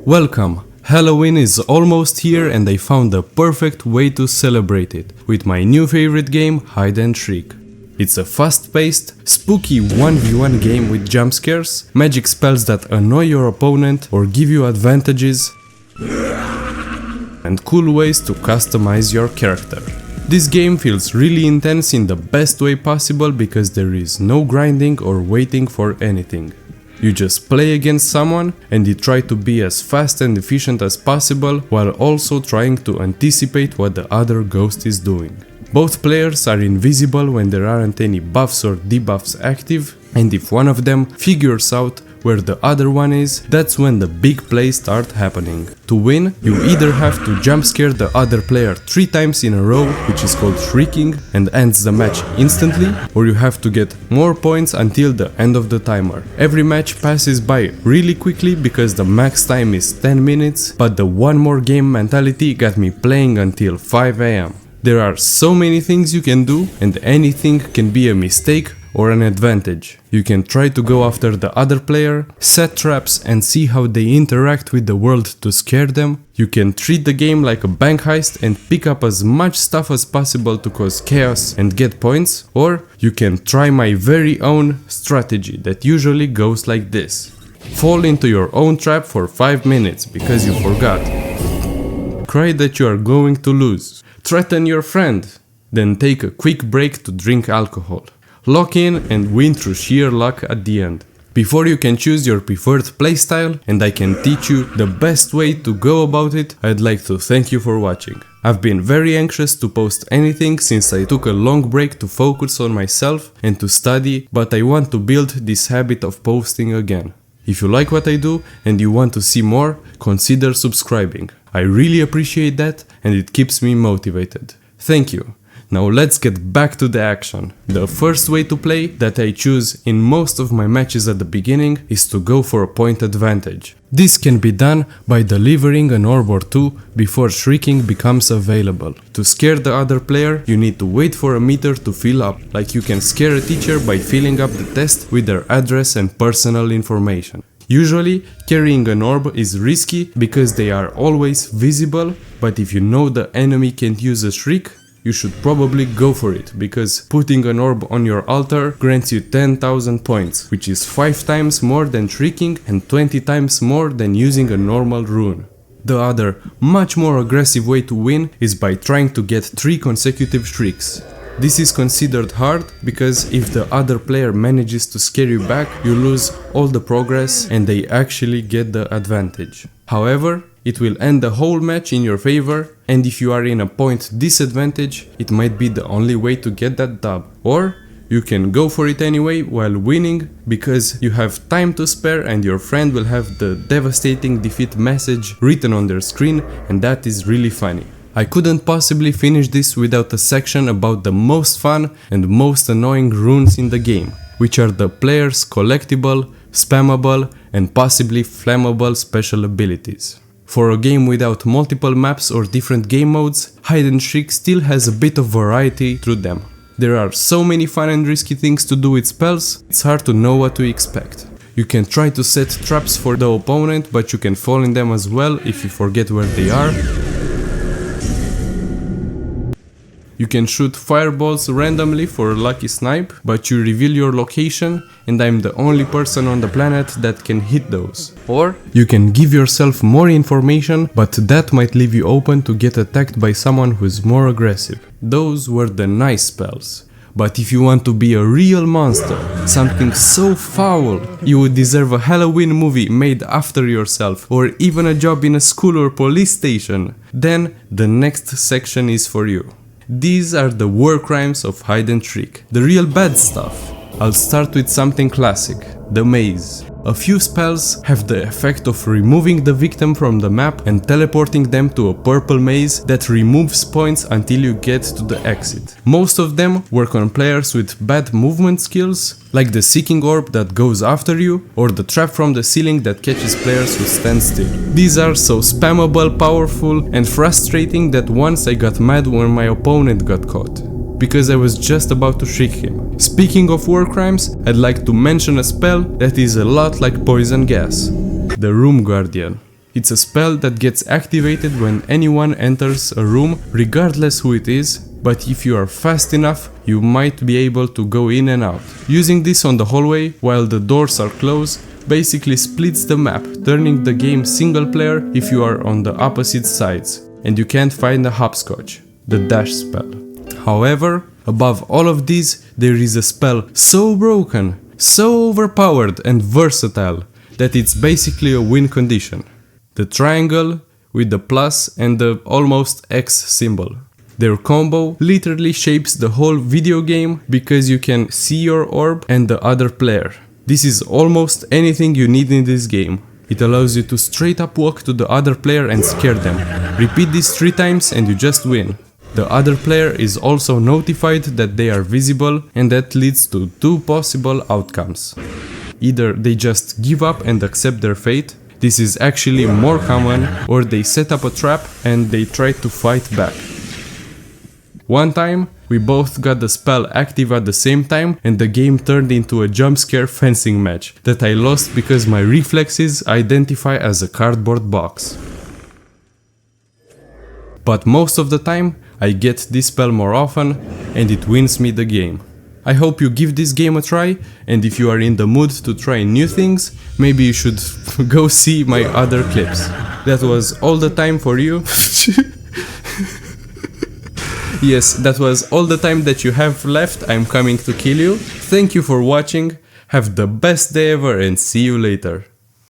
Welcome! Halloween is almost here and I found the perfect way to celebrate it with my new favorite game, Hide and Shriek. It's a fast-paced, spooky 1v1 game with jump scares, magic spells that annoy your opponent or give you advantages, and cool ways to customize your character. This game feels really intense in the best way possible because there is no grinding or waiting for anything. You just play against someone and you try to be as fast and efficient as possible while also trying to anticipate what the other ghost is doing. Both players are invisible when there aren't any buffs or debuffs active, and if one of them figures out where the other one is, that's when the big plays start happening. To win, you either have to jump scare the other player 3 times in a row, which is called shrieking and ends the match instantly, or you have to get more points until the end of the timer. Every match passes by really quickly because the max time is 10 minutes, but the one more game mentality got me playing until 5 AM. There are so many things you can do, and anything can be a mistake or an advantage. You can try to go after the other player, set traps and see how they interact with the world to scare them. You can treat the game like a bank heist and pick up as much stuff as possible to cause chaos and get points, or you can try my very own strategy that usually goes like this. Fall into your own trap for 5 minutes because you forgot. Cry that you are going to lose. Threaten your friend. Then take a quick break to drink alcohol. Lock in and win through sheer luck at the end. Before you can choose your preferred playstyle and I can teach you the best way to go about it, I'd like to thank you for watching. I've been very anxious to post anything since I took a long break to focus on myself and to study, but I want to build this habit of posting again. If you like what I do and you want to see more, consider subscribing. I really appreciate that and it keeps me motivated. Thank you. Now let's get back to the action. The first way to play that I choose in most of my matches at the beginning is to go for a point advantage. This can be done by delivering an orb or two before shrieking becomes available. To scare the other player, you need to wait for a meter to fill up, like you can scare a teacher by filling up the test with their address and personal information. Usually, carrying an orb is risky because they are always visible, but if you know the enemy can't use a shriek, you should probably go for it, because putting an orb on your altar grants you 10,000 points, which is 5 times more than shrieking and 20 times more than using a normal rune. The other, much more aggressive way to win is by trying to get 3 consecutive shrieks. This is considered hard because if the other player manages to scare you back, you lose all the progress and they actually get the advantage. However, it will end the whole match in your favor, and if you are in a point disadvantage, it might be the only way to get that dub. Or you can go for it anyway while winning because you have time to spare and your friend will have the devastating defeat message written on their screen, and that is really funny. I couldn't possibly finish this without a section about the most fun and most annoying runes in the game, which are the player's collectible, spammable and possibly flammable special abilities. For a game without multiple maps or different game modes, Hide and Shriek still has a bit of variety through them. There are so many fun and risky things to do with spells, it's hard to know what to expect. You can try to set traps for the opponent, but you can fall in them as well if you forget where they are. You can shoot fireballs randomly for a lucky snipe, but you reveal your location and I'm the only person on the planet that can hit those. Or you can give yourself more information, but that might leave you open to get attacked by someone who's more aggressive. Those were the nice spells. But if you want to be a real monster, something so foul you would deserve a Halloween movie made after yourself, or even a job in a school or police station, then the next section is for you. These are the war crimes of Hide and Shriek, the real bad stuff. I'll start with something classic, the maze. A few spells have the effect of removing the victim from the map and teleporting them to a purple maze that removes points until you get to the exit. Most of them work on players with bad movement skills, like the seeking orb that goes after you, or the trap from the ceiling that catches players who stand still. These are so spammable, powerful and frustrating that once I got mad when my opponent got caught, because I was just about to shriek him. Speaking of war crimes, I'd like to mention a spell that is a lot like poison gas. The Room Guardian. It's a spell that gets activated when anyone enters a room, regardless who it is, but if you are fast enough, you might be able to go in and out. Using this on the hallway while the doors are closed basically splits the map, turning the game single player if you are on the opposite sides and you can't find a hopscotch, the dash spell. However, above all of these, there is a spell so broken, so overpowered and versatile that it's basically a win condition. The triangle with the plus and the almost X symbol. Their combo literally shapes the whole video game because you can see your orb and the other player. This is almost anything you need in this game. It allows you to straight up walk to the other player and scare them. Repeat this 3 times and you just win. The other player is also notified that they are visible, and that leads to 2 possible outcomes. Either they just give up and accept their fate, this is actually more common, or they set up a trap and they try to fight back. One time, we both got the spell active at the same time and the game turned into a jump scare fencing match that I lost because my reflexes identify as a cardboard box. But most of the time, I get this spell more often and it wins me the game. I hope you give this game a try, and if you are in the mood to try new things, maybe you should go see my other clips. That was all the time for you. Yes, that was all the time that you have left. I'm coming to kill you. Thank you for watching. Have the best day ever and see you later.